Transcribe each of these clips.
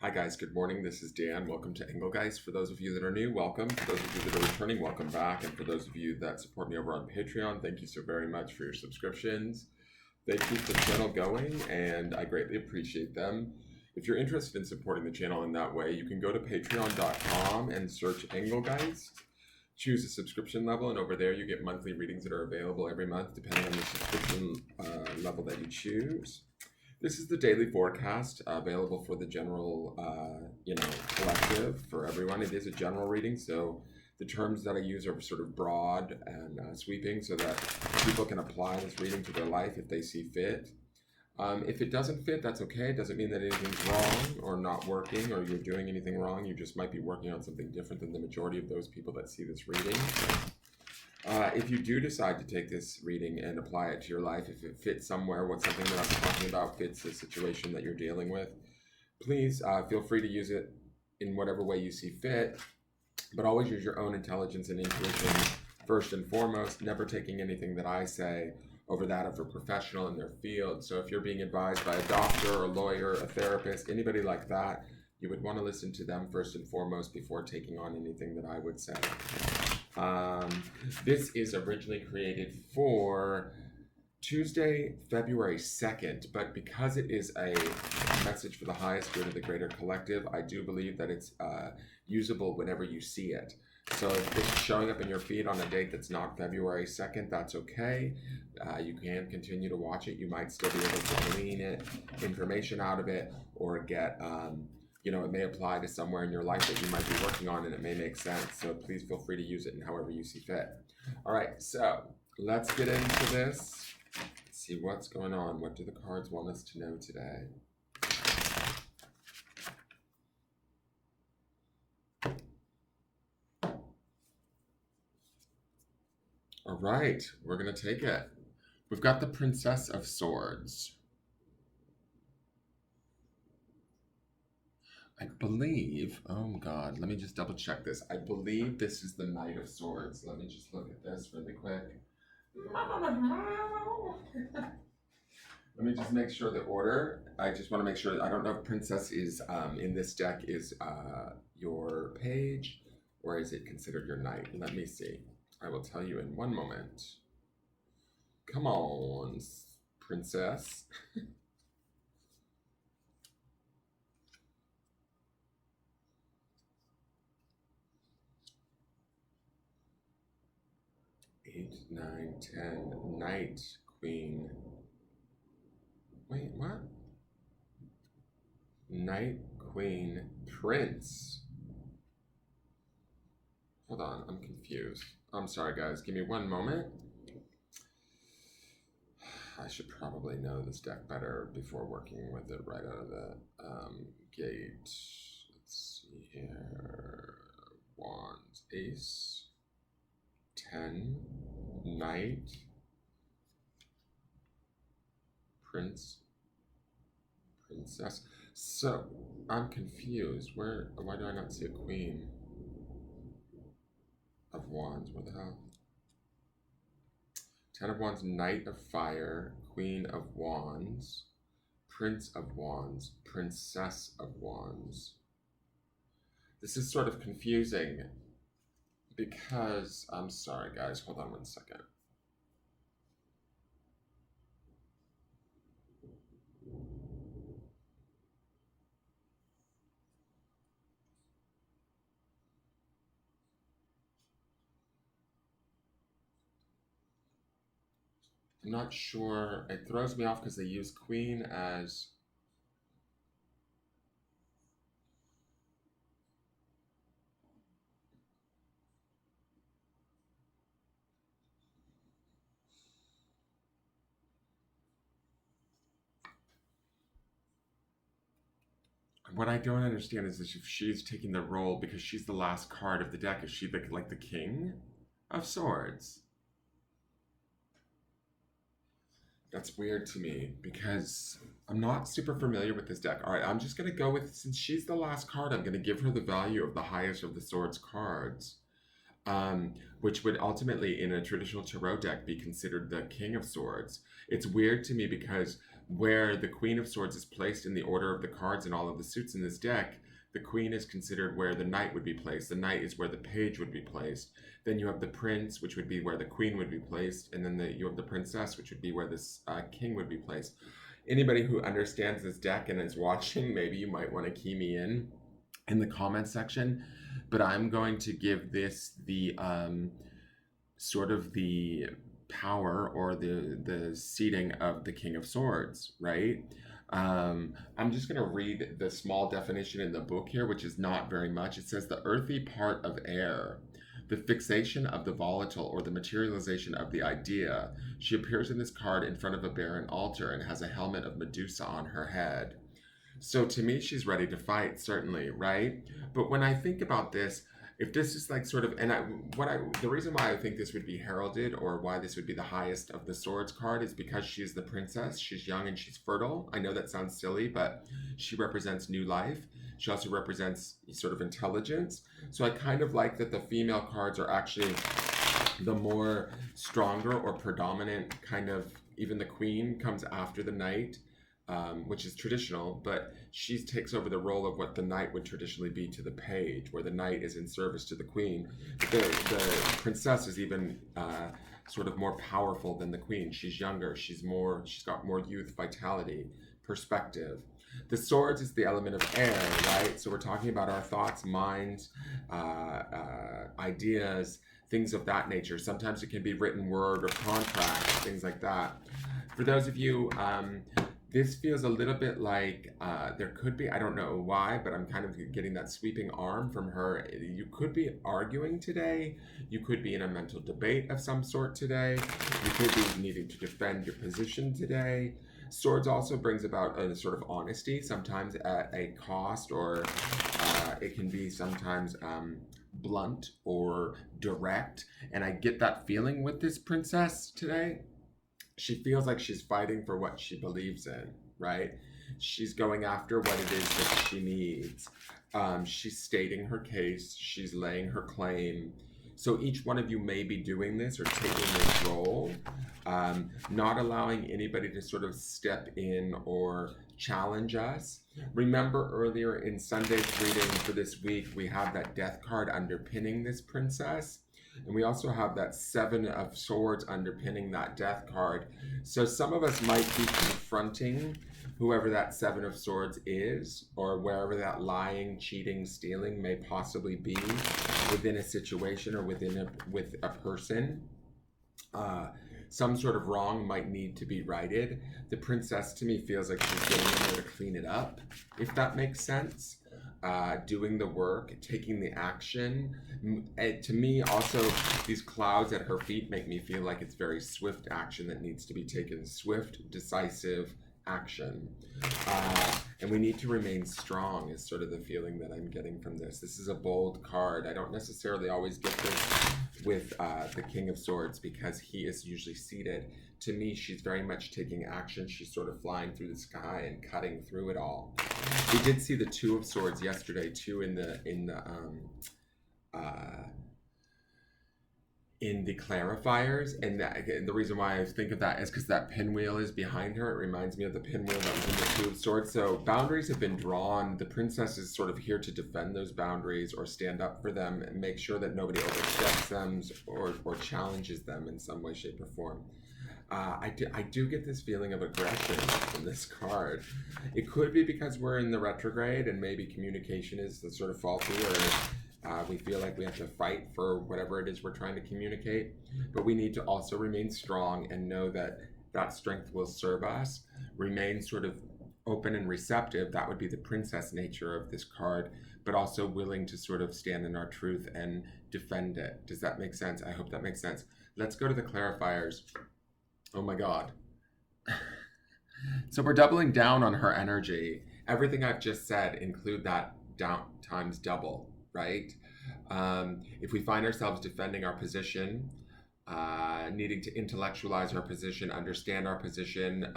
Hi guys, good morning. This is Dan. Welcome to Engelgeist. For those of you that are new, welcome. For those of you that are returning, welcome back. And for those of you that support me over on Patreon, thank you so very much for your subscriptions. They keep the channel going and I greatly appreciate them. If you're interested in supporting the channel in that way, you can go to patreon.com and search Engelgeist. Choose a subscription level, and over there you get monthly readings that are available every month depending on the subscription level that you choose. This is the daily forecast available for the general, collective for everyone. It is a general reading, so the terms that I use are sort of broad and sweeping so that people can apply this reading to their life if they see fit. If it doesn't fit, that's okay. It doesn't mean that anything's wrong or not working or you're doing anything wrong. You just might be working on something different than the majority of those people that see this reading. If you do decide to take this reading and apply it to your life, if it fits somewhere, what something that I'm talking about fits the situation that you're dealing with, please feel free to use it in whatever way you see fit, but always use your own intelligence and intuition first and foremost, never taking anything that I say over that of a professional in their field. So if you're being advised by a doctor, a lawyer, a therapist, anybody like that, you would want to listen to them first and foremost before taking on anything that I would say. This is originally created for Tuesday, February 2nd, but because it is a message for the highest good of the greater collective, I do believe that it's usable whenever you see it. So if this is showing up in your feed on a date that's not February 2nd, that's okay. You can continue to watch it. You might still be able to glean information out of it, or get it may apply to somewhere in your life that you might be working on and it may make sense. So please feel free to use it in however you see fit. All right, so let's get into this. Let's see what's going on. What do the cards want us to know today? All right, we're going to take it. We've got the Princess of Swords. I believe, oh God, let me just double check this. I believe this is the Knight of Swords. Let me just look at this really quick. Let me just make sure the order. I just want to make sure. I don't know if Princess is in this deck is your page, or is it considered your knight? Let me see. I will tell you in one moment. Come on, Princess. Eight, 9, 10, Knight, Queen. Wait, what? Knight, Queen, Prince. Hold on, I'm confused. I'm sorry, guys. Give me one moment. I should probably know this deck better before working with it right out of the gate. Let's see here. Wands, Ace, 10, Knight, Prince, Princess. So I'm confused. Why do I not see a Queen of Wands? Where the hell? 10 of Wands, Knight of Fire, Queen of Wands, Prince of Wands, Princess of Wands. This is sort of confusing because, I'm sorry guys, hold on one second. I'm not sure. It throws me off because they use Queen as... What I don't understand is if she's taking the role because she's the last card of the deck, is she like the King of Swords? That's weird to me because I'm not super familiar with this deck. All right, I'm just going to go with, since she's the last card, I'm going to give her the value of the highest of the Swords cards, which would ultimately, in a traditional tarot deck, be considered the King of Swords. It's weird to me because where the Queen of Swords is placed in the order of the cards and all of the suits in this deck, the Queen is considered where the Knight would be placed. The Knight is where the Page would be placed. Then you have the Prince, which would be where the Queen would be placed. And then you have the Princess, which would be where this King would be placed. Anybody who understands this deck and is watching, maybe you might want to key me in the comment section. But I'm going to give this the sort of the power or the seating of the King of Swords, right? I'm just going to read the small definition in the book here, which is not very much. It says the earthy part of air, the fixation of the volatile or the materialization of the idea. She appears in this card in front of a barren altar and has a helmet of Medusa on her head. So to me, she's ready to fight, certainly, right? But when I think about this, if this is like sort of, and the reason why I think this would be heralded or why this would be the highest of the swords card is because she's the princess. She's young and she's fertile. I know that sounds silly, but she represents new life. She also represents sort of intelligence. So I kind of like that the female cards are actually the more stronger or predominant kind of, even the queen comes after the knight. Which is traditional, but she takes over the role of what the knight would traditionally be to the page, where the knight is in service to the queen. The princess is even sort of more powerful than the queen. She's younger. She's got more youth, vitality, perspective. The swords is the element of air, right? So we're talking about our thoughts, minds, ideas, things of that nature. Sometimes it can be written word or contract, things like that. For those of you, this feels a little bit like there could be, I don't know why, but I'm kind of getting that sweeping arm from her. You could be arguing today. You could be in a mental debate of some sort today. You could be needing to defend your position today. Swords also brings about a sort of honesty, sometimes at a cost, or it can be sometimes blunt or direct. And I get that feeling with this princess today. She feels like she's fighting for what she believes in, right? She's going after what it is that she needs. She's stating her case. She's laying her claim. So each one of you may be doing this or taking this role, not allowing anybody to sort of step in or challenge us. Remember earlier in Sunday's reading for this week, we have that death card underpinning this princess. And we also have that Seven of Swords underpinning that death card. So some of us might be confronting whoever that Seven of Swords is, or wherever that lying, cheating, stealing may possibly be within a situation or with a person. Some sort of wrong might need to be righted. The princess to me feels like she's getting in there to clean it up, if that makes sense. Doing the work, taking the action. To me, also, these clouds at her feet make me feel like it's very swift action that needs to be taken. Swift, decisive action. And we need to remain strong is sort of the feeling that I'm getting from this. This is a bold card. I don't necessarily always get this with the King of Swords because he is usually seated. To me, she's very much taking action. She's sort of flying through the sky and cutting through it all. We did see the Two of Swords yesterday too in the Clarifiers, and the reason why I think of that is because that pinwheel is behind her. It reminds me of the pinwheel that was in the Two of Swords. So boundaries have been drawn. The princess is sort of here to defend those boundaries or stand up for them and make sure that nobody oversteps them or challenges them in some way, shape, or form. I do get this feeling of aggression from this card. It could be because we're in the retrograde and maybe communication is sort of faulty, or we feel like we have to fight for whatever it is we're trying to communicate. But we need to also remain strong and know that that strength will serve us. Remain sort of open and receptive. That would be the princess nature of this card, but also willing to sort of stand in our truth and defend it. Does that make sense? I hope that makes sense. Let's go to the clarifiers. Oh my God. So we're doubling down on her energy. Everything I've just said, include that down times double, right? If we find ourselves defending our position, needing to intellectualize our position, understand our position,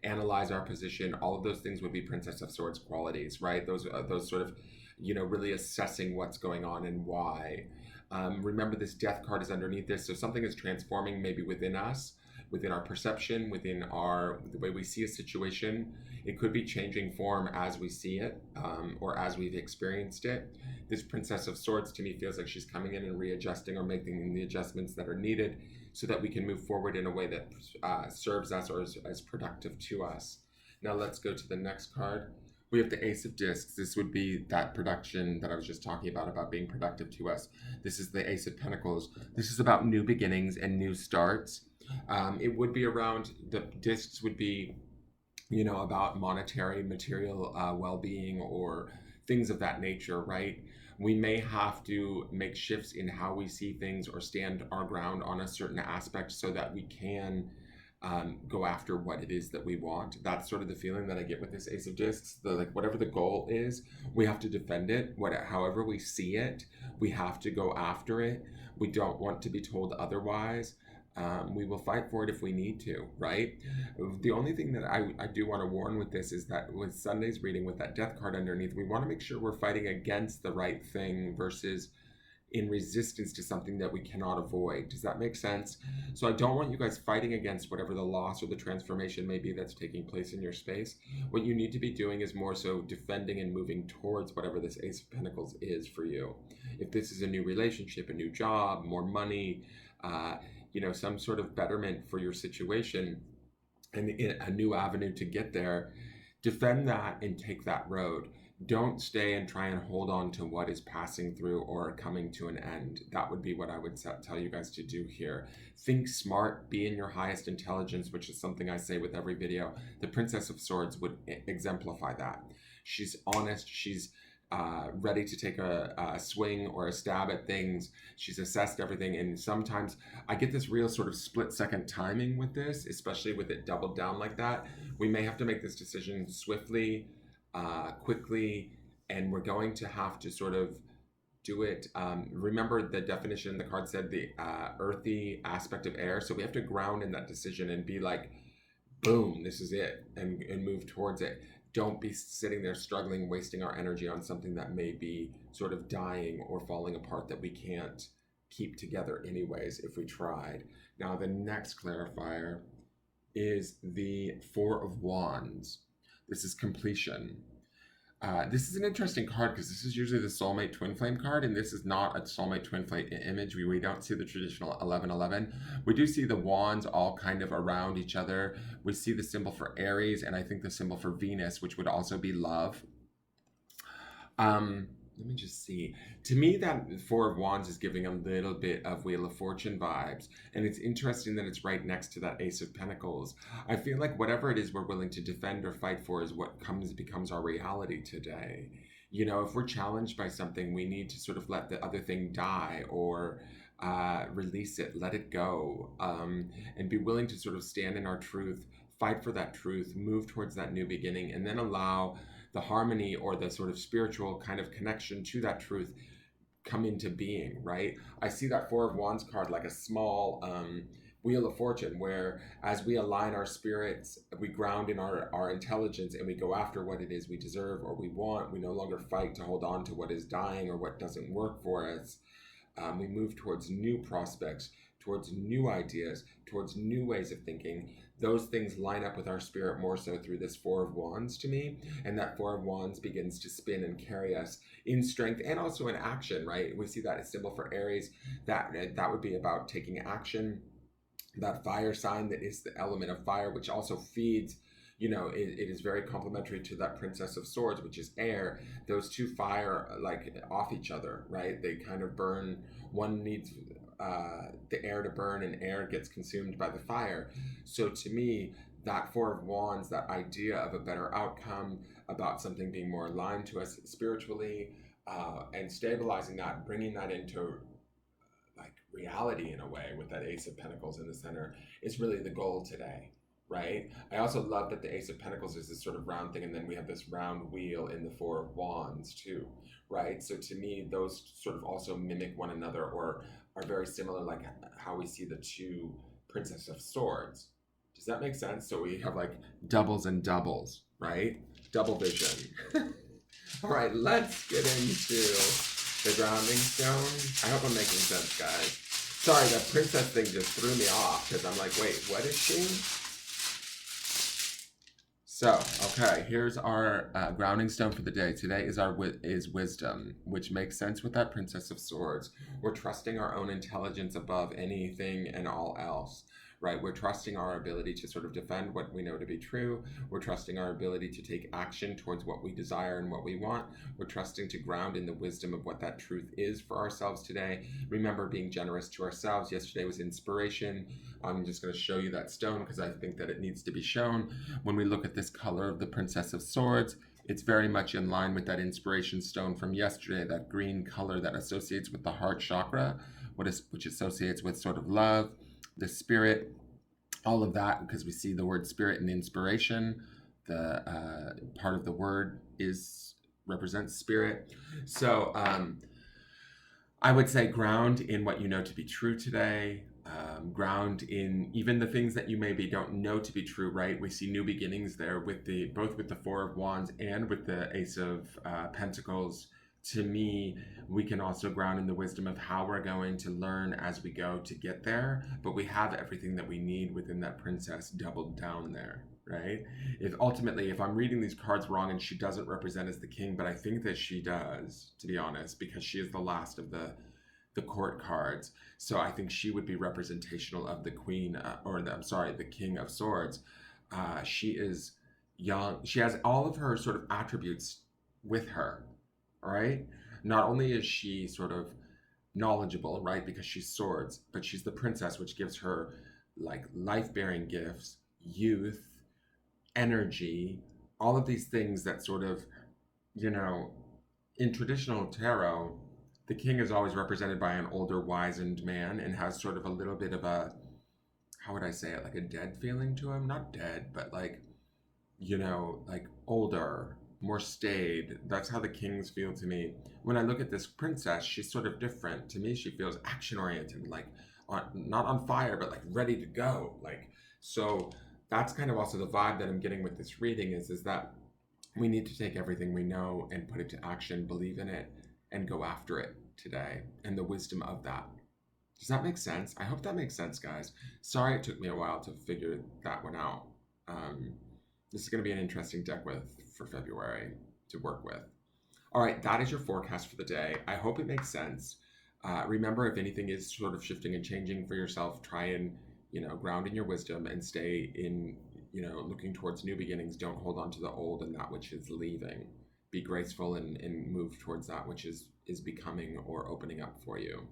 analyze our position, all of those things would be Princess of Swords qualities, right? Those sort of, really assessing what's going on and why. Remember, this death card is underneath this, so something is transforming maybe within us. within our perception, within the way we see a situation. It could be changing form as we see it, or as we've experienced it. This Princess of Swords to me feels like she's coming in and readjusting or making the adjustments that are needed so that we can move forward in a way that serves us or is as productive to us. Now let's go to the next card. We have the Ace of Discs. This would be that production that I was just talking about being productive to us. This is the Ace of Pentacles. This is about new beginnings and new starts. It would be around, the discs would be, you know, about monetary, material well-being or things of that nature, right? We may have to make shifts in how we see things or stand our ground on a certain aspect so that we can go after what it is that we want. That's sort of the feeling that I get with this Ace of Discs. Like whatever the goal is, we have to defend it. However we see it, we have to go after it. We don't want to be told otherwise. We will fight for it if we need to, right? The only thing that I do want to warn with this is that with Sunday's reading, with that Death card underneath, we want to make sure we're fighting against the right thing versus in resistance to something that we cannot avoid. Does that make sense? So I don't want you guys fighting against whatever the loss or the transformation may be that's taking place in your space. What you need to be doing is more so defending and moving towards whatever this Ace of Pentacles is for you. If this is a new relationship, a new job, more money, you know, some sort of betterment for your situation and a new avenue to get there, defend that and take that road. Don't stay and try and hold on to what is passing through or coming to an end. That would be what I would tell you guys to do here. Think smart, be in your highest intelligence, which is something I say with every video. The Princess of Swords would exemplify that. She's honest, she's ready to take a swing or a stab at things. She's assessed everything, and sometimes I get this real sort of split-second timing with this, especially with it doubled down like that. We may have to make this decision swiftly, quickly, and we're going to have to sort of do it. Remember the definition the card said, the earthy aspect of air, so we have to ground in that decision and be like, boom, this is it, and move towards it. Don't be sitting there struggling, wasting our energy on something that may be sort of dying or falling apart that we can't keep together anyways if we tried. Now the next clarifier is the Four of Wands. This is completion. This is an interesting card because this is usually the soulmate twin flame card, and this is not a soulmate twin flame image. We don't see the traditional 11-11. We do see the wands all kind of around each other. We see the symbol for Aries, and I think the symbol for Venus, which would also be love. Let me just see. To me, that Four of Wands is giving a little bit of Wheel of Fortune vibes. And it's interesting that it's right next to that Ace of Pentacles. I feel like whatever it is we're willing to defend or fight for is what becomes our reality today. You know, if we're challenged by something, we need to sort of let the other thing die or release it, let it go, and be willing to sort of stand in our truth, fight for that truth, move towards that new beginning, and then allow the harmony or the sort of spiritual kind of connection to that truth come into being, right? I see that Four of Wands card like a small Wheel of Fortune, where as we align our spirits, we ground in our intelligence and we go after what it is we deserve or we want. We no longer fight to hold on to what is dying or what doesn't work for us. We move towards new prospects, towards new ideas, towards new ways of thinking. Those things line up with our spirit more so through this Four of Wands to me. And that Four of Wands begins to spin and carry us in strength and also in action, right? We see that as symbol for Aries. That would be about taking action. That fire sign that is the element of fire, which also feeds, you know, it is very complementary to that Princess of Swords, which is air. Those two fire like off each other, right? They kind of burn. One needs the air to burn, and air gets consumed by the fire. So to me, that Four of Wands, that idea of a better outcome, about something being more aligned to us spiritually, and stabilizing that, bringing that into like reality in a way with that Ace of Pentacles in the center, is really the goal today, right? I also love that the Ace of Pentacles is this sort of round thing, and then we have this round wheel in the Four of Wands too, right? So to me, those sort of also mimic one another or are very similar, like how we see the two Princess of Swords. Does that make sense? So we have like doubles and doubles, right? Double vision. All right, let's get into the grounding stone. I hope I'm making sense, guys. Sorry, the princess thing just threw me off because I'm like, wait, what is she? So, okay, here's our grounding stone for the day. Today is wisdom, which makes sense with that Princess of Swords. We're trusting our own intelligence above anything and all else, right? We're trusting our ability to sort of defend what we know to be true. We're trusting our ability to take action towards what we desire and what we want. We're trusting to ground in the wisdom of what that truth is for ourselves today. Remember being generous to ourselves. Yesterday was inspiration. I'm just going to show you that stone because I think that it needs to be shown. When we look at this color of the Princess of Swords, it's very much in line with that inspiration stone from yesterday, that green color that associates with the heart chakra, which associates with sort of love, the spirit, all of that, because we see the word spirit and inspiration. The part of the word represents spirit. So I would say ground in what you know to be true today. Ground in even the things that you maybe don't know to be true, right? We see new beginnings there with both with the Four of Wands and with the Ace of Pentacles. To me, we can also ground in the wisdom of how we're going to learn as we go to get there, but we have everything that we need within that princess doubled down there, right? If I'm reading these cards wrong and she doesn't represent as the king, but I think that she does, to be honest, because she is the last of the court cards. So I think she would be representational of the queen, the king of swords. She is young. She has all of her sort of attributes with her, right? Not only is she sort of knowledgeable, right, because she's swords, but she's the princess, which gives her like life-bearing gifts, youth, energy, all of these things that sort of, in traditional tarot, the king is always represented by an older, wizened man and has sort of a little bit of a, how would I say it, like a dead feeling to him? Not dead, but like, like older, more staid. That's how the kings feel to me. When I look at this princess, she's sort of different. To me, she feels action-oriented, like not on fire, but like ready to go. So that's kind of also the vibe that I'm getting with this reading is that we need to take everything we know and put it to action, believe in it, and go after it today, and the wisdom of that. Does that make sense? I hope that makes sense, guys. Sorry it took me a while to figure that one out. This is going to be an interesting deck for February to work with. All right, that is your forecast for the day. I hope it makes sense. Remember, if anything is sort of shifting and changing for yourself, try and, ground in your wisdom and stay in, looking towards new beginnings. Don't hold on to the old and that which is leaving. Be graceful and move towards that which is becoming or opening up for you.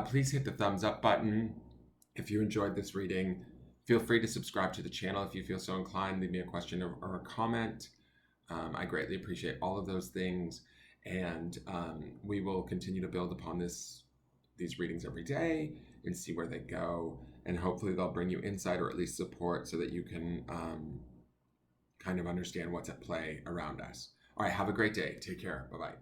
Please hit the thumbs up button if you enjoyed this reading. Feel free to subscribe to the channel if you feel so inclined. Leave me a question or a comment. I greatly appreciate all of those things. And we will continue to build upon these readings every day and see where they go. And hopefully they'll bring you insight or at least support so that you can kind of understand what's at play around us. All right, have a great day. Take care. Bye-bye.